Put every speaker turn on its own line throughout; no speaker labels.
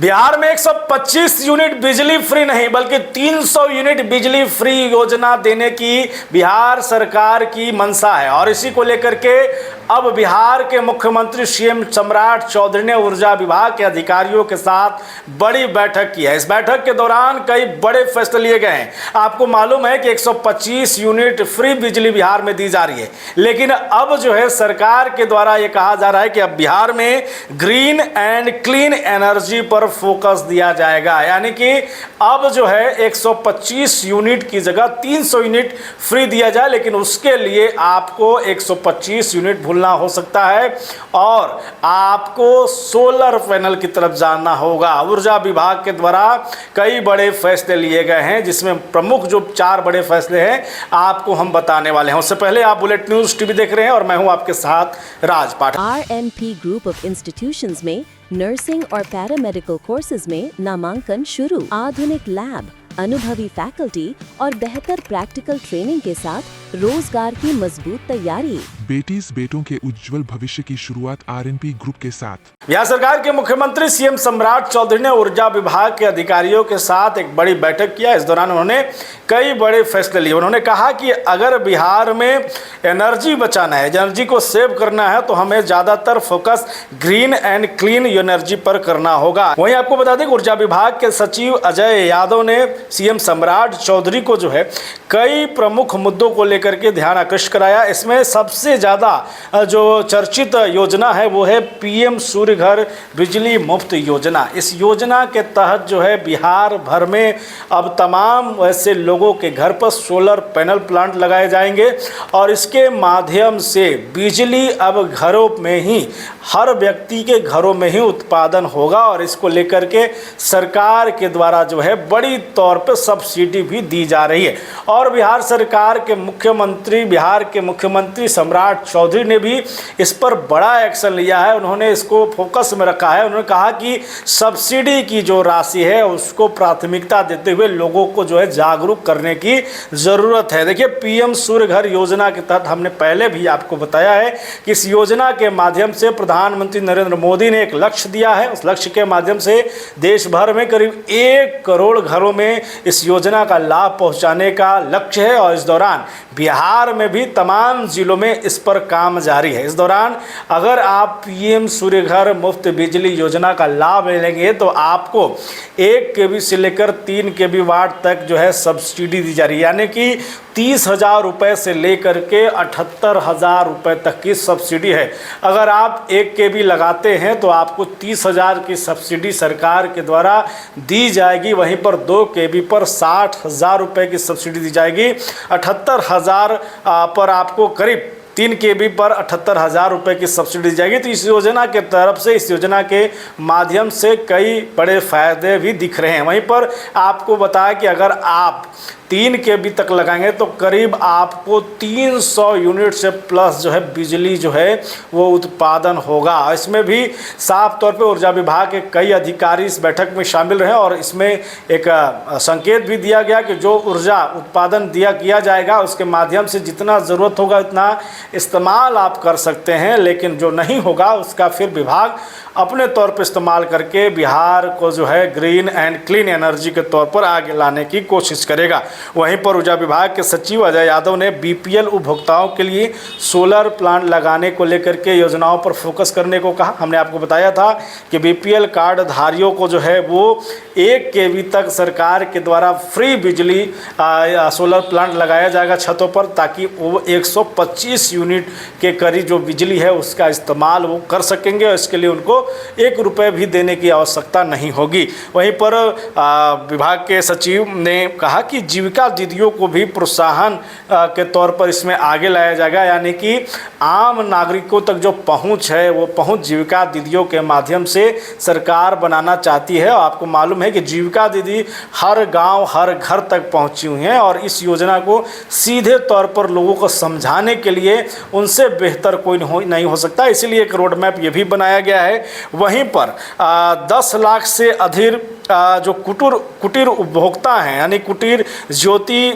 बिहार में 125 यूनिट बिजली फ्री नहीं बल्कि 300 यूनिट बिजली फ्री योजना देने की बिहार सरकार की मंशा है। और इसी को लेकर के अब बिहार के मुख्यमंत्री सीएम सम्राट चौधरी ने ऊर्जा विभाग के अधिकारियों के साथ बड़ी बैठक की है। इस बैठक के दौरान कई बड़े फैसले लिए गए हैं। आपको मालूम है कि 125 यूनिट फ्री बिजली बिहार में दी जा रही है, लेकिन अब जो है सरकार के द्वारा ये कहा जा रहा है कि अब बिहार में ग्रीन एंड क्लीन एनर्जी पर फोकस दिया जाएगा। यानी कि अब जो है 125 यूनिट की जगह 300 यूनिट फ्री दिया जाए, लेकिन उसके लिए आपको 125 यूनिट भूलना हो सकता है और आपको सोलर पैनल की तरफ जाना होगा। ऊर्जा विभाग के द्वारा कई बड़े फैसले लिए गए हैं, जिसमें प्रमुख जो 4 बड़े फैसले हैं आपको हम बताने वाले हैं। उससे पहले आप बुलेट न्यूज टीवी देख रहे हैं और मैं हूं आपके साथ राज पाठक।
RNP ग्रुप ऑफ इंस्टीट्यूशंस में नर्सिंग और पैरामेडिकल कोर्सेज में नामांकन शुरू। आधुनिक लैब, अनुभवी फैकल्टी और बेहतर प्रैक्टिकल ट्रेनिंग के साथ रोजगार की मजबूत तैयारी।
बेटीज बेटों के उज्जवल भविष्य की शुरुआत RNP ग्रुप के साथ।
बिहार सरकार के मुख्यमंत्री सीएम सम्राट चौधरी ने ऊर्जा विभाग के अधिकारियों के साथ एक बड़ी बैठक किया। इस दौरान उन्होंने कई बड़े फैसले लिए। उन्होंने कहा कि अगर बिहार में एनर्जी बचाना है, एनर्जी को सेव करना है, तो हमें ज़्यादातर focus green and clean energy पर करना होगा। वहीं आपको बता दें कि ऊर्जा विभाग के सचिव अजय यादव ने सीएम सम्राट चौधरी को जो है कई प्रमुख मुद्दों को लेकर के ध्यान आकृष्ट कराया। इसमें सबसे ज़्यादा जो चर्चित योजना है वो है पीएम सूर्य घर बिजली मुफ्त योजना। इस योजना के तहत जो है बिहार भर में अब तमाम ऐसे लोगों के घर पर सोलर पैनल प्लांट लगाए जाएंगे और इसके माध्यम से बिजली अब घरों में ही, हर व्यक्ति के घरों में ही उत्पादन होगा। और इसको लेकर के सरकार के द्वारा जो है बड़ी तौर पर सब्सिडी भी दी जा रही है। और बिहार सरकार के बिहार के मुख्यमंत्री सम्राट चौधरी ने भी इस पर बड़ा एक्शन लिया है। उन्होंने इसको फोकस में रखा है। उन्होंने कहा कि सब्सिडी की जो राशि है उसको प्राथमिकता देते हुए लोगों को जो है जागरूक करने की ज़रूरत है। देखिए, पीएम सूर्य घर योजना के तहत हमने पहले भी आपको बताया है कि इस योजना के माध्यम से प्रधानमंत्री नरेंद्र मोदी ने एक लक्ष्य दिया है। उस लक्ष्य के माध्यम से देश भर में करीब 1 करोड़ घरों में इस योजना का लाभ पहुंचाने का लक्ष्य है। और इस दौरान बिहार में भी तमाम जिलों में इस पर काम जारी है। इस दौरान अगर आप पीएम सूर्य घर मुफ्त बिजली योजना का लाभ लेंगे तो आपको 1 केवी से लेकर 3 केवी वाट तक जो है सब्सिडी दी जा रही है। यानी कि 30,000 रुपये से लेकर के 78,000 रुपये तक की सब्सिडी है। अगर आप 1 केवी लगाते हैं तो आपको 30,000 की सब्सिडी सरकार के द्वारा दी जाएगी। वहीं पर 2 केवी पर 60,000 रुपये की सब्सिडी दी जाएगी। 78,000 पर आपको करीब 3 केवी पर 78,000 रुपये की सब्सिडी दी जाएगी। तो इस योजना के तरफ से, इस योजना के माध्यम से कई बड़े फायदे भी दिख रहे हैं। वहीं पर आपको बताया कि अगर आप 3 केवी तक लगाएंगे तो करीब आपको 300 यूनिट से प्लस जो है बिजली जो है वो उत्पादन होगा। इसमें भी साफ तौर पे ऊर्जा विभाग के कई अधिकारी इस बैठक में शामिल रहे और इसमें एक संकेत भी दिया गया कि जो ऊर्जा उत्पादन किया जाएगा उसके माध्यम से जितना ज़रूरत होगा उतना इस्तेमाल आप कर सकते हैं, लेकिन जो नहीं होगा उसका फिर विभाग अपने तौर पर इस्तेमाल करके बिहार को जो है ग्रीन एंड क्लीन एनर्जी के तौर पर आगे लाने की कोशिश करेगा। वहीं पर ऊर्जा विभाग के सचिव अजय यादव ने BPL उपभोक्ताओं के लिए सोलर प्लांट लगाने को लेकर के योजनाओं पर फोकस करने को कहा। हमने आपको बताया था कि BPL कार्ड धारियों को जो है वो 1 केवी तक सरकार के द्वारा फ्री बिजली सोलर प्लांट लगाया जाएगा छतों पर, ताकि वो 125 यूनिट के करीब जो बिजली है उसका इस्तेमाल वो कर सकेंगे और इसके लिए उनको 1 रुपये भी देने की आवश्यकता नहीं होगी। वहीं पर विभाग के सचिव ने कहा कि जीविका दीदियों को भी प्रोत्साहन के तौर पर इसमें आगे लाया जाएगा। यानी कि आम नागरिकों तक जो पहुंच है वो पहुंच जीविका दीदियों के माध्यम से सरकार बनाना चाहती है। और आपको मालूम है कि जीविका दीदी हर गांव, हर घर तक पहुंची हुई हैं और इस योजना को सीधे तौर पर लोगों को समझाने के लिए उनसे बेहतर कोई नहीं हो सकता। इसीलिए एक रोड मैप ये भी बनाया गया है। वहीं पर 10 लाख से अधिक जो कुटीर उपभोक्ता हैं, यानी कुटीर ज्योति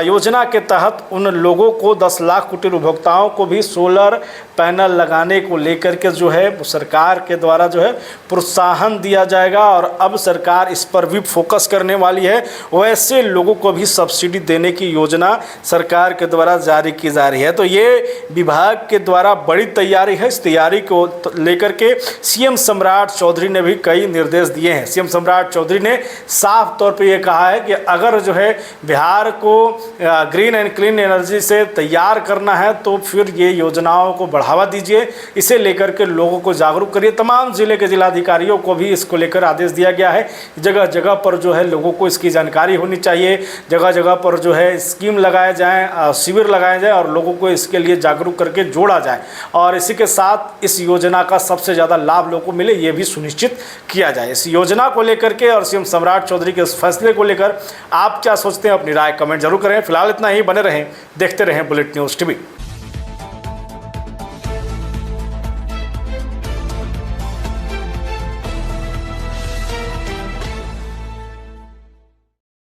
योजना के तहत उन लोगों को 10 लाख कुटीर उपभोक्ताओं को भी सोलर पैनल लगाने को लेकर के जो है सरकार के द्वारा जो है प्रोत्साहन दिया जाएगा और अब सरकार इस पर भी फोकस करने वाली है। वैसे लोगों को भी सब्सिडी देने की योजना सरकार के द्वारा जारी की जा रही है। तो ये विभाग के द्वारा बड़ी तैयारी है। इस तैयारी को लेकर के सीएम सम्राट चौधरी ने भी कई निर्देश दिए हैं। सीएम सम्राट चौधरी ने साफ तौर पे ये कहा है कि अगर जो है बिहार को ग्रीन एंड क्लीन एनर्जी से तैयार करना है तो फिर ये योजनाओं को बढ़ावा दीजिए, इसे लेकर के लोगों को जागरूक करिए। तमाम जिले के जिलाधिकारियों को भी इसको लेकर आदेश दिया गया है। जगह जगह पर जो है लोगों को इसकी जानकारी होनी चाहिए, जगह जगह पर जो है स्कीम लगाए जाएँ, शिविर लगाए जाएँ और लोगों को इसके लिए जागरूक करके जोड़ा जाए और इसी के साथ इस योजना का सबसे ज़्यादा लाभ लोगों को मिले, ये भी सुनिश्चित किया जाए। इस योजना को लेकर के और सीएम सम्राट चौधरी के इस फैसले को लेकर आप क्या सोचते हैं, अपनी राय कमेंट जरूर करें। फिलहाल इतना ही, बने रहें, देखते रहें बुलेट न्यूज़ टीवी।